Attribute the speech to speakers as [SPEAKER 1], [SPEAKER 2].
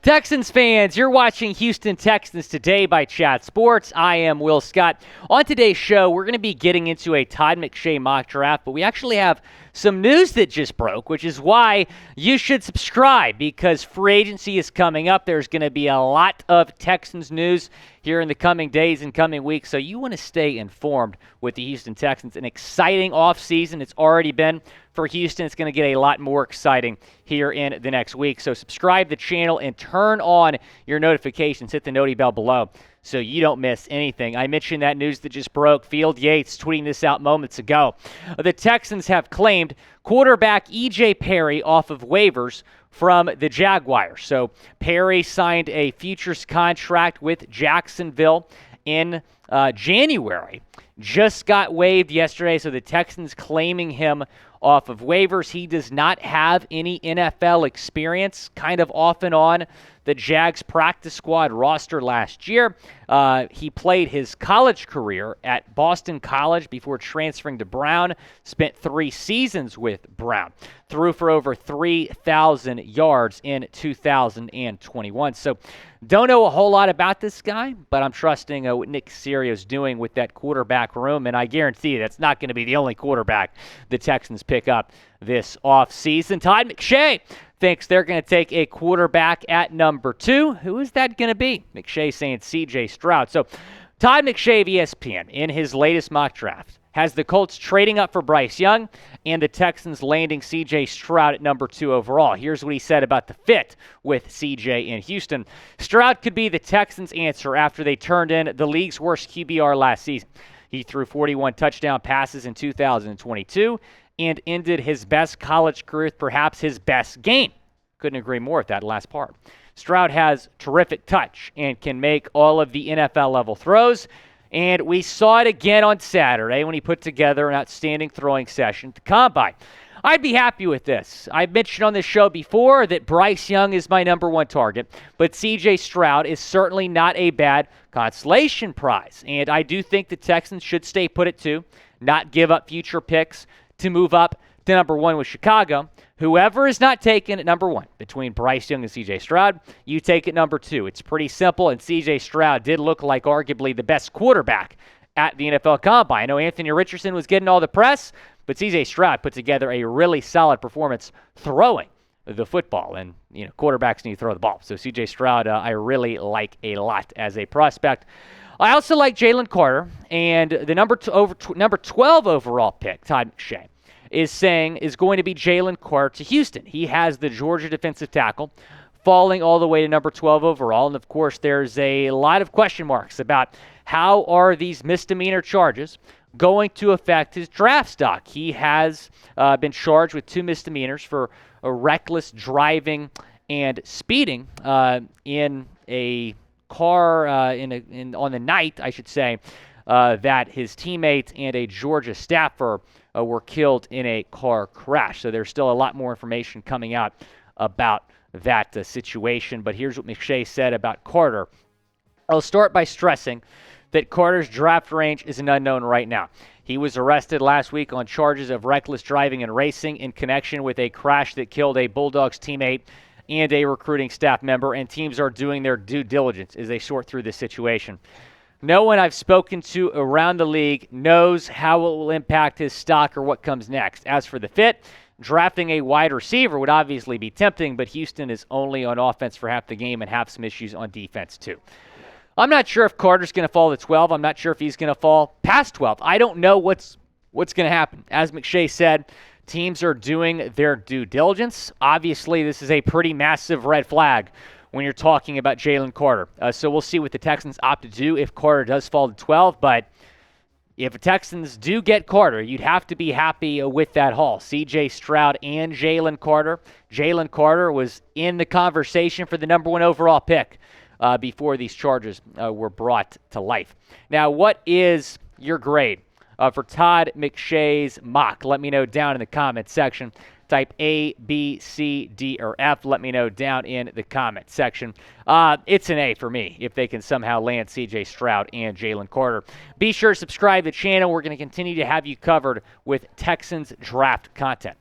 [SPEAKER 1] Texans fans, you're watching Houston Texans Today by Chat Sports. I am Will Scott. On today's show, we're going to be getting into a Todd McShay mock draft, but we actually have some news that just broke, which is why you should subscribe, because free agency is coming up. There's going to be a lot of Texans news here in the coming days and coming weeks, so you want to stay informed with the Houston Texans. An exciting offseason. It's already been for Houston. It's going to get a lot more exciting here in the next week. So subscribe to the channel and turn on your notifications. Hit the noti bell below so you don't miss anything. I mentioned that news that just broke. Field Yates tweeting this out moments ago. The Texans have claimed quarterback E.J. Perry off of waivers from the Jaguars. So Perry signed a futures contract with Jacksonville in January. Just got waived yesterday, so the Texans claiming him off of waivers. He does not have any NFL experience, kind of off and on the Jags practice squad roster last year. He played his college career at Boston College before transferring to Brown, spent 3 seasons with Brown, threw for over 3,000 yards in 2021. So don't know a whole lot about this guy, but I'm trusting what Nick Caserio's doing with that quarterback room, and I guarantee you that's not going to be the only quarterback the Texans pick up this offseason. Todd McShay thinks they're going to take a quarterback at number 2. Who is that going to be? McShay saying C.J. Stroud. So Todd McShay of ESPN, in his latest mock draft, has the Colts trading up for Bryce Young and the Texans landing C.J. Stroud at number 2 overall. Here's what he said about the fit with C.J. in Houston. Stroud could be the Texans' answer after they turned in the league's worst QBR last season. He threw 41 touchdown passes in 2022 and ended his best college career with perhaps his best game. Couldn't agree more with that last part. Stroud has terrific touch and can make all of the NFL-level throws, and we saw it again on Saturday when he put together an outstanding throwing session at the Combine. I'd be happy with this. I mentioned on this show before that Bryce Young is my number 1 target, but C.J. Stroud is certainly not a bad consolation prize, and I do think the Texans should stay put at 2, not give up future picks to move up to number 1 with Chicago. Whoever is not taken at number 1 between Bryce Young and C.J. Stroud, you take at number 2. It's pretty simple, and C.J. Stroud did look like arguably the best quarterback at the NFL Combine. I know Anthony Richardson was getting all the press, but C.J. Stroud put together a really solid performance throwing the football, and quarterbacks need to throw the ball. So C.J. Stroud, I really like a lot as a prospect. I also like Jalen Carter, and the number 12 overall pick, Todd McShay, is saying is going to be Jalen Carter to Houston. He has the Georgia defensive tackle falling all the way to number 12 overall, and of course there's a lot of question marks about how are these misdemeanor charges going to affect his draft stock. He has been charged with 2 misdemeanors for a reckless driving and speeding in a car on the night, I should say, that his teammate and a Georgia staffer were killed in a car crash. So there's still a lot more information coming out about that situation. But here's what McShay said about Carter. I'll start by stressing that Carter's draft range is an unknown right now. He was arrested last week on charges of reckless driving and racing in connection with a crash that killed a Bulldogs teammate and a recruiting staff member, and teams are doing their due diligence as they sort through this situation. No one I've spoken to around the league knows how it will impact his stock or what comes next. As for the fit, drafting a wide receiver would obviously be tempting, but Houston is only on offense for half the game and have some issues on defense too. I'm not sure if Carter's going to fall to 12. I'm not sure if he's going to fall past 12. I don't know what's going to happen. As McShay said, teams are doing their due diligence. Obviously, this is a pretty massive red flag when you're talking about Jalen Carter. So we'll see what the Texans opt to do if Carter does fall to 12. But if the Texans do get Carter, you'd have to be happy with that haul. C.J. Stroud and Jalen Carter. Jalen Carter was in the conversation for the number 1 overall pick before these charges were brought to life. Now, what is your grade for Todd McShay's mock? Let me know down in the comments section. Type A, B, C, D, or F. Let me know down in the comment section. It's an A for me if they can somehow land C.J. Stroud and Jalen Carter. Be sure to subscribe to the channel. We're going to continue to have you covered with Texans draft content.